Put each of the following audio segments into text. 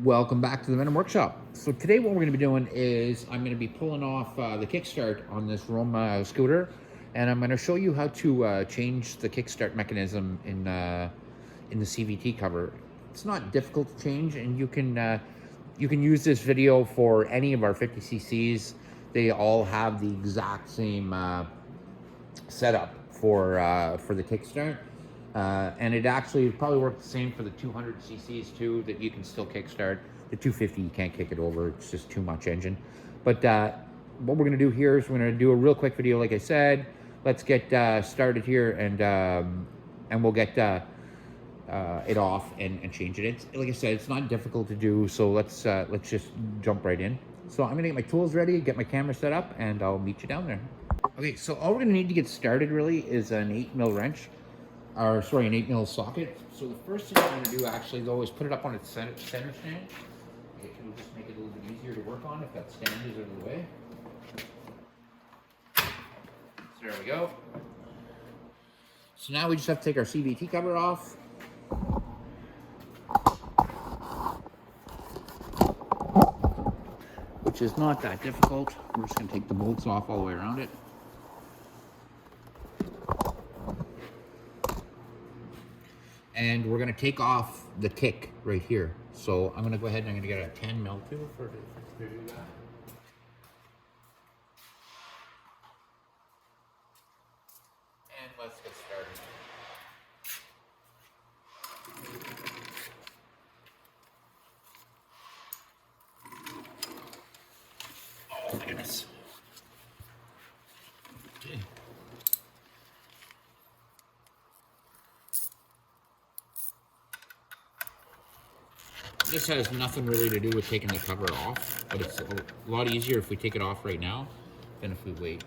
Welcome back to the Venom Workshop. So today what we're going to be doing is I'm going to be pulling off the kickstart on this Roma scooter, and I'm going to show you how to change the kickstart mechanism in the CVT cover. It's not difficult to change, and you can use this video for any of our 50cc's. They all have the exact same setup for the kickstart. And it actually probably works the same for the 200 cc's too, that you can still kickstart. The 250 you can't kick it over, it's just too much engine. But what we're gonna do here is we're gonna do a real quick video, like I said. Let's get started here, and we'll get it off and change it. It's, like I said, it's not difficult to do, so let's just jump right in. So I'm gonna get my tools ready, get my camera set up, and I'll meet you down there. Okay, so all we're gonna need to get started really is an 8mm wrench, or sorry, an 8mm socket. So the first thing I'm gonna do actually though is put it up on its center stand. It'll just make it a little bit easier to work on if that stand is out of the way. So there we go. So now we just have to take our CVT cover off. Which is not that difficult. We're just gonna take the bolts off all the way around it. And we're gonna take off the kick right here. So I'm gonna go ahead and I'm gonna get a 10mm too to do that. And let's get started. Oh my goodness. Okay. This has nothing really to do with taking the cover off, but it's a lot easier if we take it off right now than if we wait.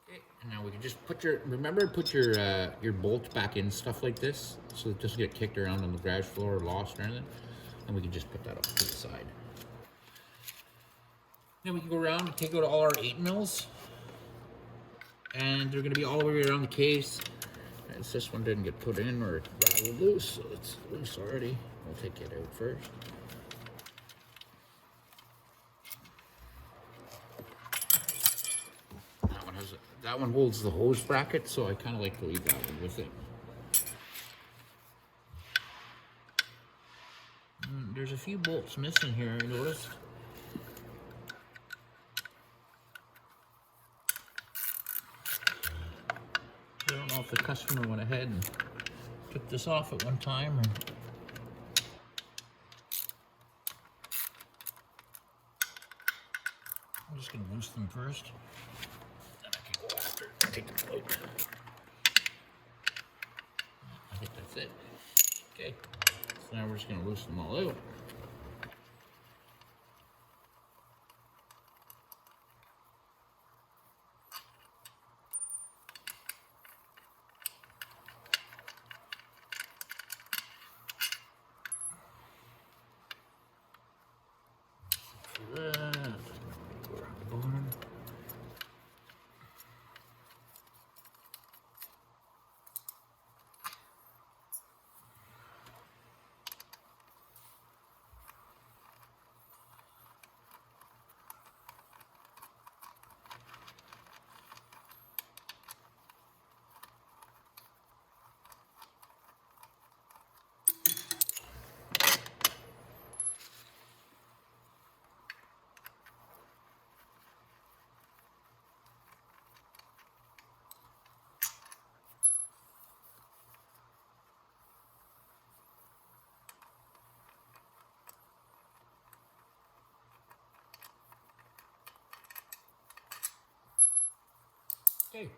Okay, and now we can just put remember to put your bolt back in stuff like this, so it doesn't get kicked around on the garage floor or lost or anything. And we can just put that off to the side. Then we can go around and take out all our 8mm, and they're going to be all the way around the case. As this one didn't get put in or it rattled loose, so it's loose already. We'll take it out first. That one holds the hose bracket, so I kind of like to leave that one with it. There's a few bolts missing here, I noticed. I don't know if the customer went ahead and took this off at one time, or... I'm just going to loose them first. Then I can go after it and take them out. I think that's it. Okay. So now we're just going to loosen them all out. Okay,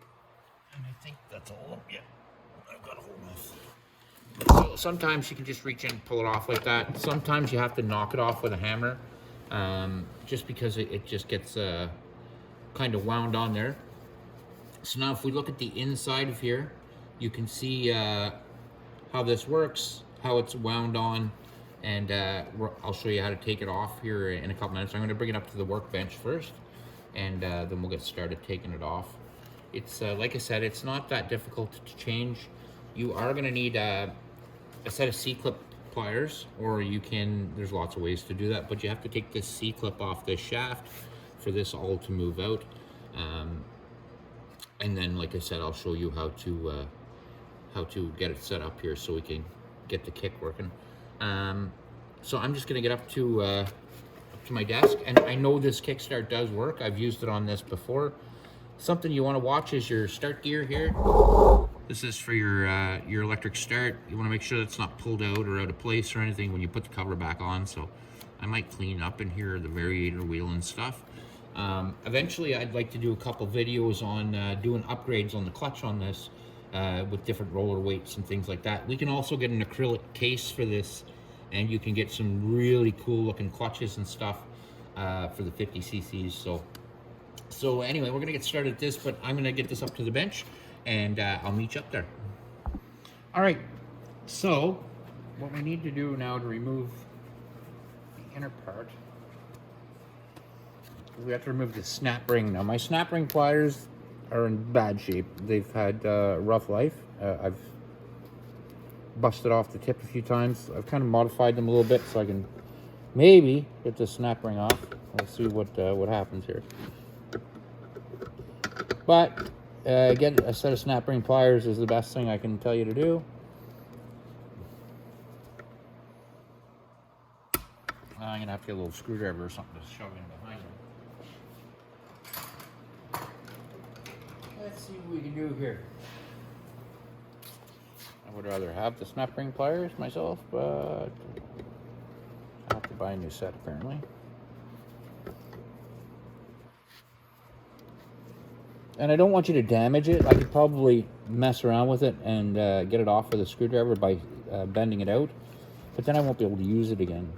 and I think that's all. Yeah, I've got a hold off. So sometimes you can just reach in and pull it off like that. Sometimes you have to knock it off with a hammer, just because it just gets kind of wound on there. So now if we look at the inside of here, you can see how this works, how it's wound on, and I'll show you how to take it off here in a couple minutes. I'm going to bring it up to the workbench first, and then we'll get started taking it off. It's like I said, it's not that difficult to change. You are going to need a set of C-clip pliers, or you can, there's lots of ways to do that, but you have to take this C-clip off this shaft for this all to move out. And then, like I said, I'll show you how to get it set up here so we can get the kick working. So I'm just gonna get up to my desk, and I know this kickstart does work. I've used it on this before. Something you want to watch is your start gear here. This is for your electric start. You want to make sure it's not pulled out or out of place or anything when you put the cover back on. So I might clean up in here the variator wheel and stuff. Eventually, I'd like to do a couple videos on doing upgrades on the clutch on this with different roller weights and things like that. We can also get an acrylic case for this, and you can get some really cool looking clutches and stuff for the 50cc's. So anyway, we're gonna get started at this, but I'm gonna get this up to the bench, and I'll meet you up there. All right, so what we need to do now to remove the inner part, we have to remove the snap ring. Now my snap ring pliers are in bad shape. They've had a rough life. I've busted off the tip a few times. I've kind of modified them a little bit so I can maybe get the snap ring off. We'll see what happens here. But get a set of snap ring pliers is the best thing I can tell you to do. I'm gonna have to get a little screwdriver or something to shove in behind me. Let's see what we can do here. I would rather have the snap ring pliers myself, but I have to buy a new set apparently. And I don't want you to damage it. I could probably mess around with it and get it off with a screwdriver by bending it out, but then I won't be able to use it again.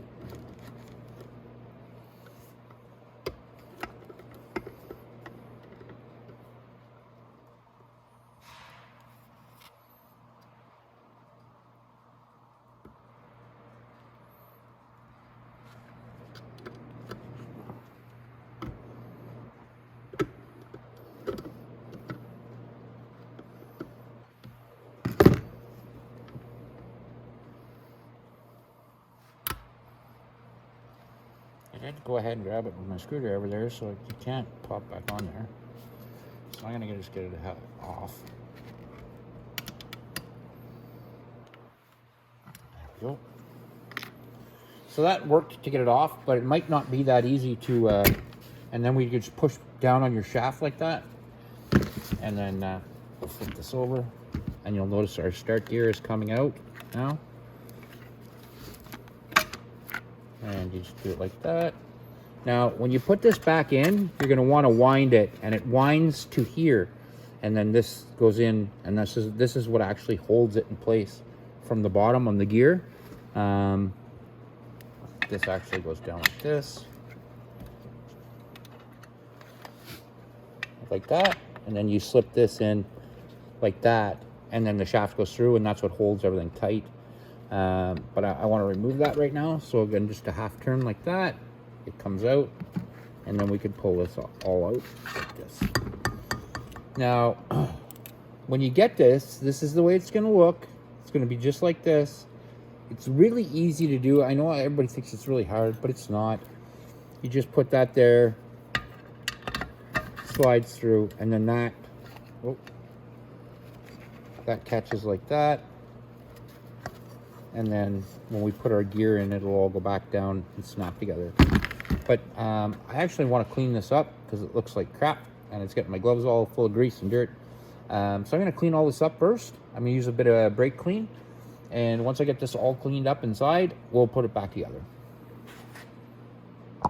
I had to go ahead and grab it with my screwdriver there, so it can't pop back on there. So I'm gonna just get it off. There we go. So that worked to get it off, but it might not be that easy to, and then we could just push down on your shaft like that. And then we'll flip this over, and you'll notice our start gear is coming out now. And you just do it like that. Now, when you put this back in, you're going to want to wind it, and it winds to here, and then this goes in, and this is what actually holds it in place from the bottom on the gear. This actually goes down like that, and then you slip this in like that, and then the shaft goes through, and that's what holds everything tight. But I want to remove that right now. So again, just a half turn like that, it comes out, and then we could pull this all out like this. Now, when you get this is the way it's going to look. It's going to be just like this. It's really easy to do. I know everybody thinks it's really hard, but it's not. You just put that there, slides through, and then that catches like that. And then when we put our gear in, it'll all go back down and snap together. But I actually want to clean this up because it looks like crap, and it's getting my gloves all full of grease and dirt. So I'm going to clean all this up first. I'm going to use a bit of brake clean, and once I get this all cleaned up inside, we'll put it back together.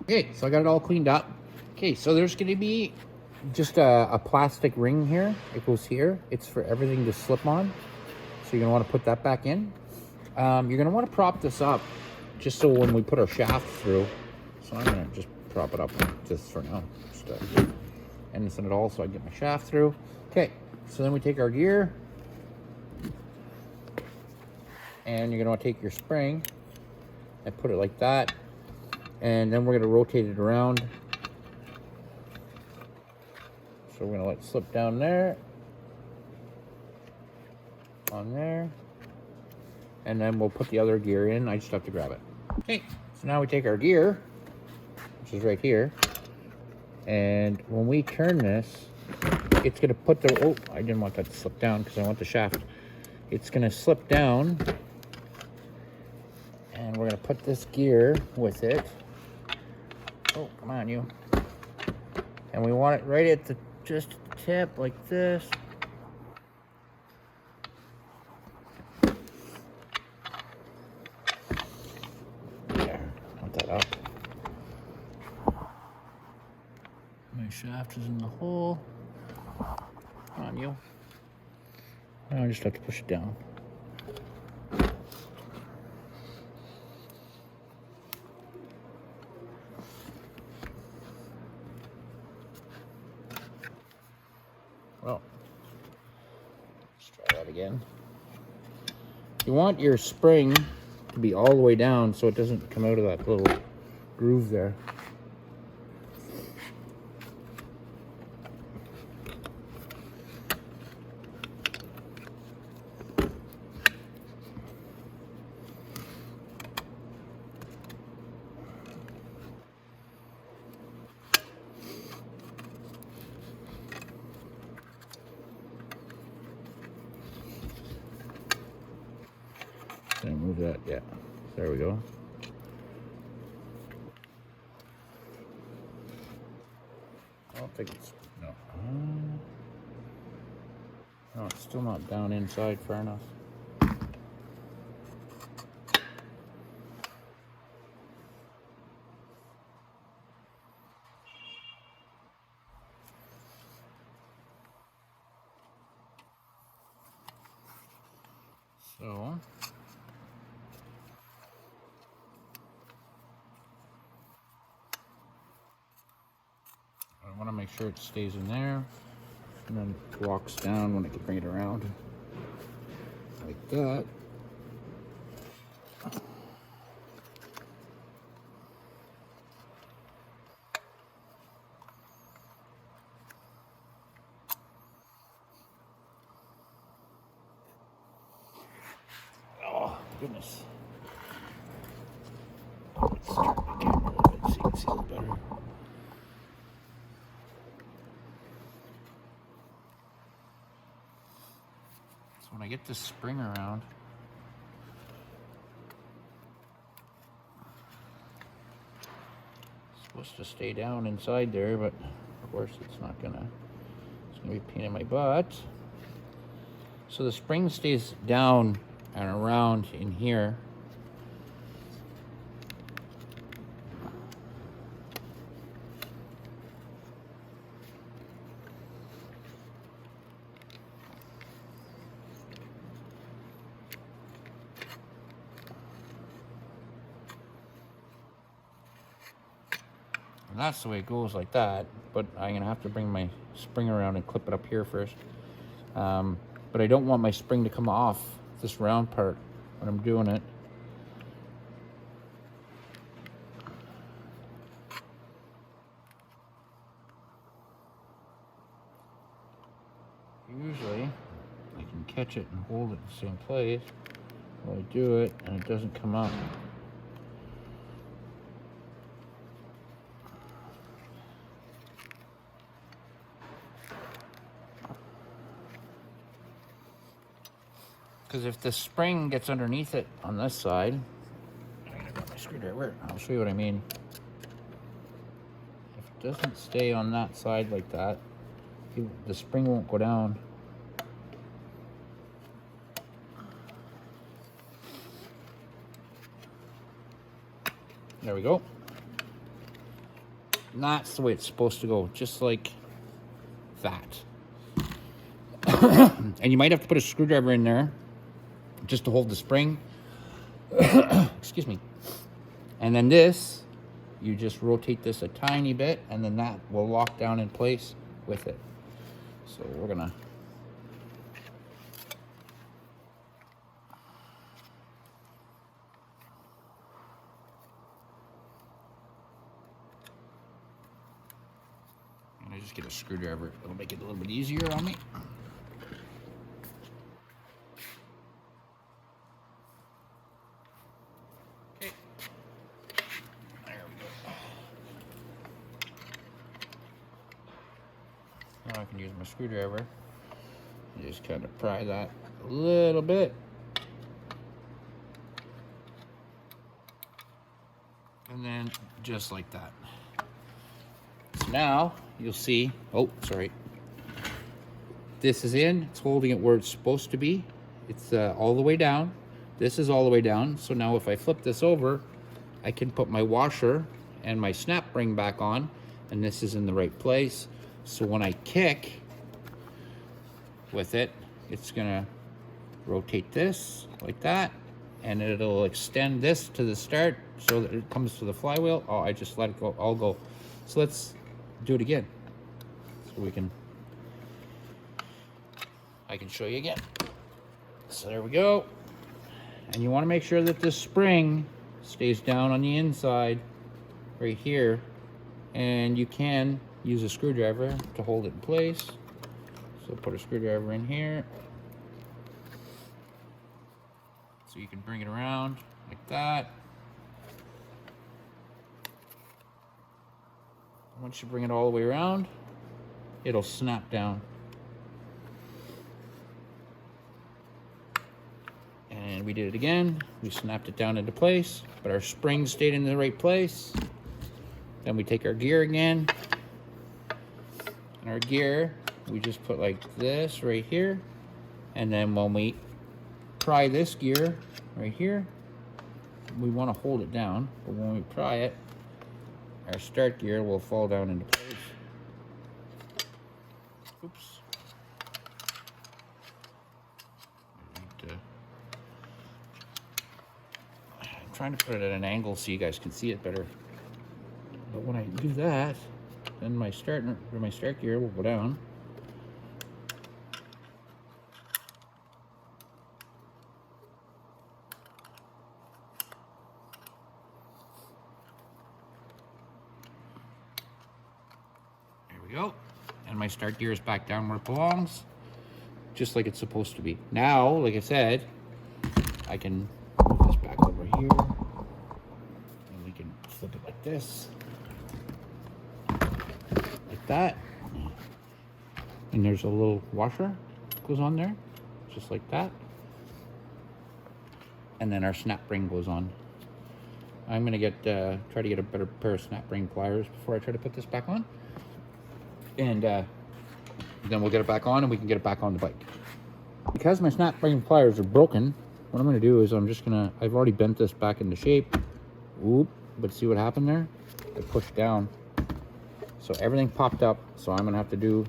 Okay, so I got it all cleaned up. Okay, so there's going to be just a plastic ring here. It goes here. It's for everything to slip on. So you're going to want to put that back in. You're going to want to prop this up just so when we put our shaft through. So I'm going to just prop it up just for now. Just and send it all so I get my shaft through. Okay, so then we take our gear, and you're going to want to take your spring and put it like that. And then we're going to rotate it around. So we're going to let it slip down there. On there. And then we'll put the other gear in. I just have to grab it. Okay, so now we take our gear, which is right here. And when we turn this, it's going to put the... Oh, I didn't want that to slip down because I want the shaft. It's going to slip down. And we're going to put this gear with it. Oh, come on, you. And we want it right at the just the tip, like this. There, want that up. My shaft is in the hole. Come on, you. Now I just have to push it down. Well, let's try that again. You want your spring to be all the way down so it doesn't come out of that little groove there. Move that, yeah. There we go. I don't think it's no. No, it's still not down inside far enough. So I want to make sure it stays in there and then locks down when I can bring it around like that. Oh, goodness. Let's turn the camera a little bit so you can see a little better. When I get this spring around, it's supposed to stay down inside there, but of course it's not gonna. It's gonna be a pain in my butt. So the spring stays down and around in here. And that's the way it goes, like that, but I'm gonna have to bring my spring around and clip it up here first. But I don't want my spring to come off this round part when I'm doing it. Usually I can catch it and hold it in the same place while I do it and it doesn't come up. Because if the spring gets underneath it on this side, I'm gonna grab my screwdriver. I'll show you what I mean. If it doesn't stay on that side like that, the spring won't go down. There we go. And that's the way it's supposed to go, just like that. And you might have to put a screwdriver in there just to hold the spring. Excuse me. And then this, you just rotate this a tiny bit, and then that will lock down in place with it. So we're gonna just get a screwdriver. It'll make it a little bit easier on me. Okay. There we go. Now I can use my screwdriver. Just kind of pry that a little bit. And then just like that. So now you'll see, oh, sorry. This is in, it's holding it where it's supposed to be. It's all the way down. This is all the way down. So now if I flip this over, I can put my washer and my snap ring back on, and this is in the right place. So when I kick with it, it's gonna rotate this like that, and it'll extend this to the start so that it comes to the flywheel. Oh, I just let it go, all go. So let's do it again. So I can show you again. So there we go. And you wanna make sure that this spring stays down on the inside right here. And you can use a screwdriver to hold it in place. So put a screwdriver in here. So you can bring it around like that. Once you bring it all the way around, it'll snap down. And we did it again. We snapped it down into place, but our spring stayed in the right place. Then we take our gear again. And our gear, we just put like this right here. And then when we pry this gear right here, we want to hold it down, but when we pry it, our start gear will fall down into place. Oops. I'm trying to put it at an angle so you guys can see it better. But when I do that, then my start gear will go down. Go, and my start gear is back down where it belongs, just like it's supposed to be. Now, like I said, I can move this back over here, and we can flip it like this, like that, and there's a little washer goes on there, just like that, and then our snap ring goes on. I'm gonna try to get a better pair of snap ring pliers before I try to put this back on. And then we'll get it back on and we can get it back on the bike. Because my snap ring pliers are broken, what I'm gonna do is I've already bent this back into shape. Oop, but see what happened there? It pushed down. So everything popped up, so I'm gonna have to do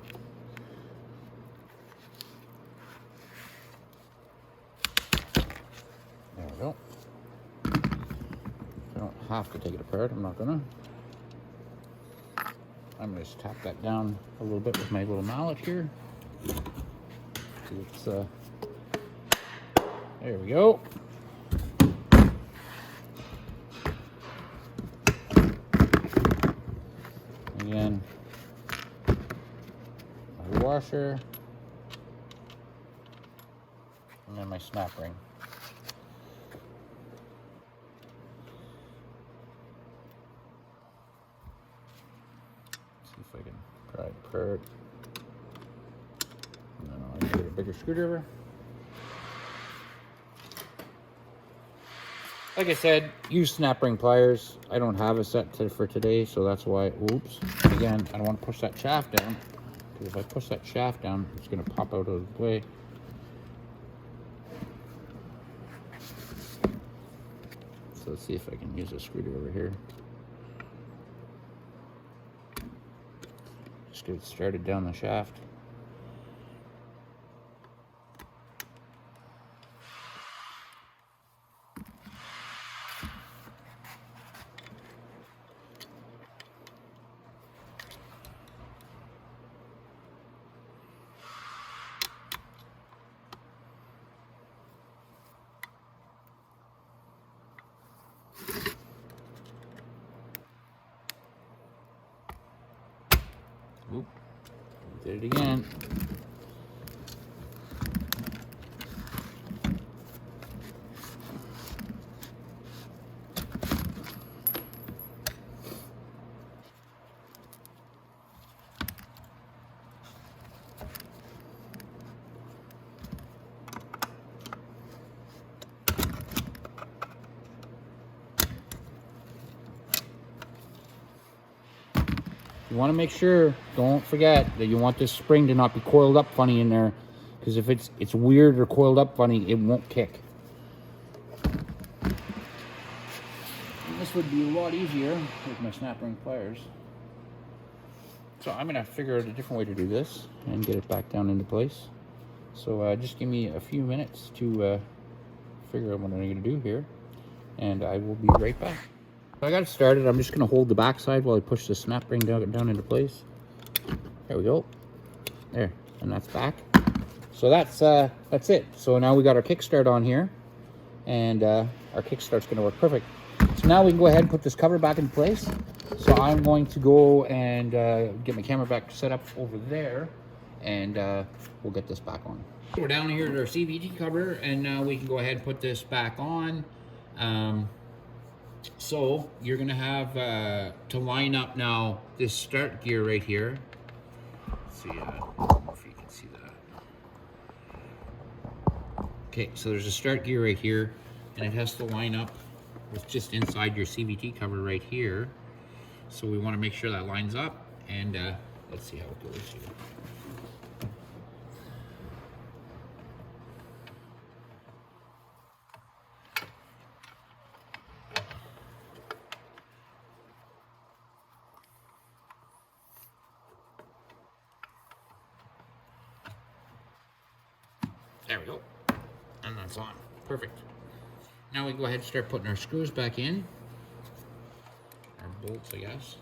there we go. I don't have to take it apart, I'm not gonna. I'm going to just tap that down a little bit with my little mallet here. It's, there we go. Again, my washer, and then my snap ring. See if I can pry it apart. And then I'll get a bigger screwdriver. Like I said, use snap ring pliers. I don't have a set for today, so that's why, oops. Again, I don't want to push that shaft down, because if I push that shaft down, it's going to pop out of the way. So let's see if I can use a screwdriver here. Just get it started down the shaft. Oop. Did it again. You want to make sure, don't forget that you want this spring to not be coiled up funny in there, because if it's weird or coiled up funny, it won't kick. And this would be a lot easier with my snap ring pliers. So I'm gonna figure out a different way to do this and get it back down into place. So just give me a few minutes to figure out what I'm gonna do here, and I will be right back. So I got it started. I'm just going to hold the back side while I push the snap ring down into place. There we go. There, and that's back. So that's it. So now we got our kickstart on here, and our kickstart's going to work perfect. So now we can go ahead and put this cover back in place. So I'm going to go and get my camera back set up over there, and we'll get this back on. We're down here at our CVT cover, and now we can go ahead and put this back on. So you're gonna have to line up now this start gear right here. Let's see, I don't know if you can see that. Okay, so there's a start gear right here, and it has to line up with just inside your CVT cover right here. So we want to make sure that lines up, and let's see how it goes here. There we go, and that's on. Perfect. Now we go ahead and start putting our screws back in, our bolts, I guess.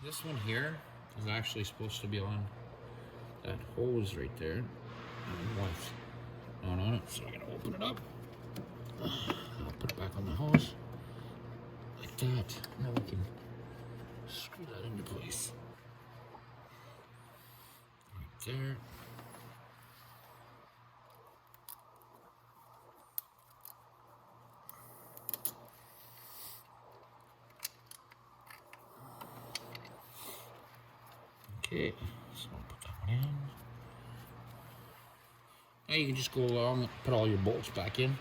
This one here is actually supposed to be on that hose right there. Not on it, so I'm gonna open it up. I'll put it back on the hose like that. Now we can screw that into place. Right there. Okay, so I'll put that one in. Now you can just go along, put all your bolts back in.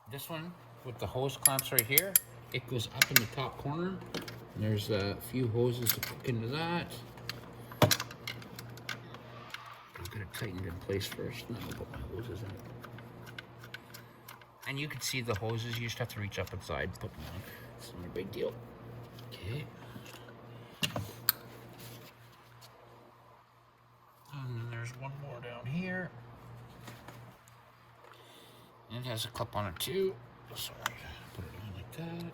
This one with the hose clamps right here, it goes up in the top corner. And there's a few hoses to hook into that. I'm gonna tighten it in place first, and then I'll put my hoses in. And you can see the hoses, you just have to reach up inside and put them on. It's not a big deal. Okay. And then there's one more down here. And it has a clip on it too. Sorry, put it on like that.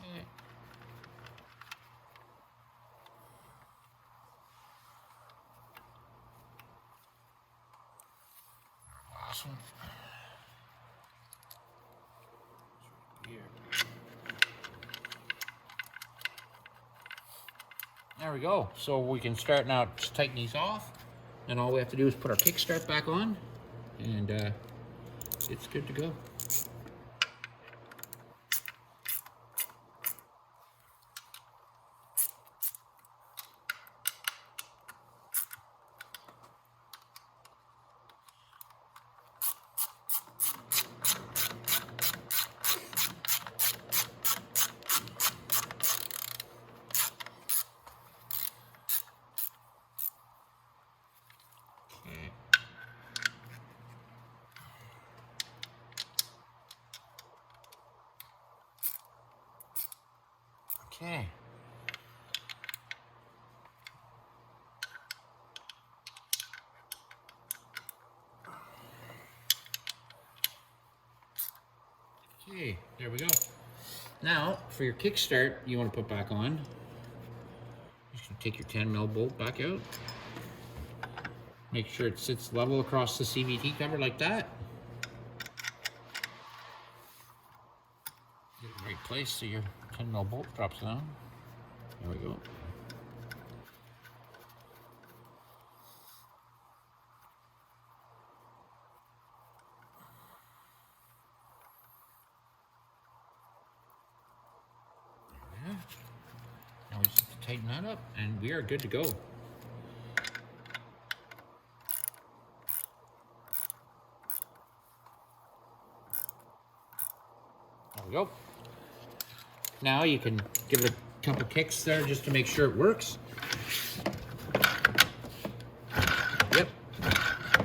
Okay. There we go. So we can start now, just tighten these off. And all we have to do is put our kickstart back on, and it's good to go. Okay. Okay, there we go. Now, for your kickstart, you want to put back on. Just gonna take your 10mm bolt back out. Make sure it sits level across the CVT cover like that. Get it in the right place so your 10mm bolt drops down. There we go. There. Now we just have to tighten that up, and we are good to go. There we go. Now you can give it a couple kicks there just to make sure it works.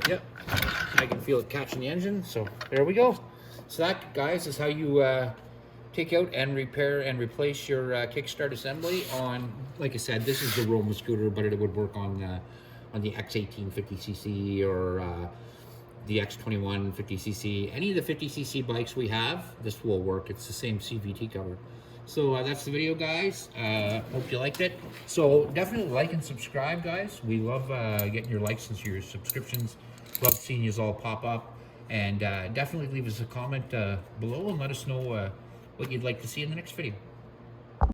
Yep. I can feel it catching the engine, so there we go. So that, guys, is how you take out and repair and replace your kickstart assembly on, like I said, this is the Roma scooter, but it would work on the X18 50cc or the X21 50cc. Any of the 50cc bikes we have, this will work. It's the same CVT cover. So that's the video, guys. Hope you liked it. So definitely like and subscribe, guys. We love getting your likes and your subscriptions. Love seeing you all pop up. And definitely leave us a comment below and let us know what you'd like to see in the next video.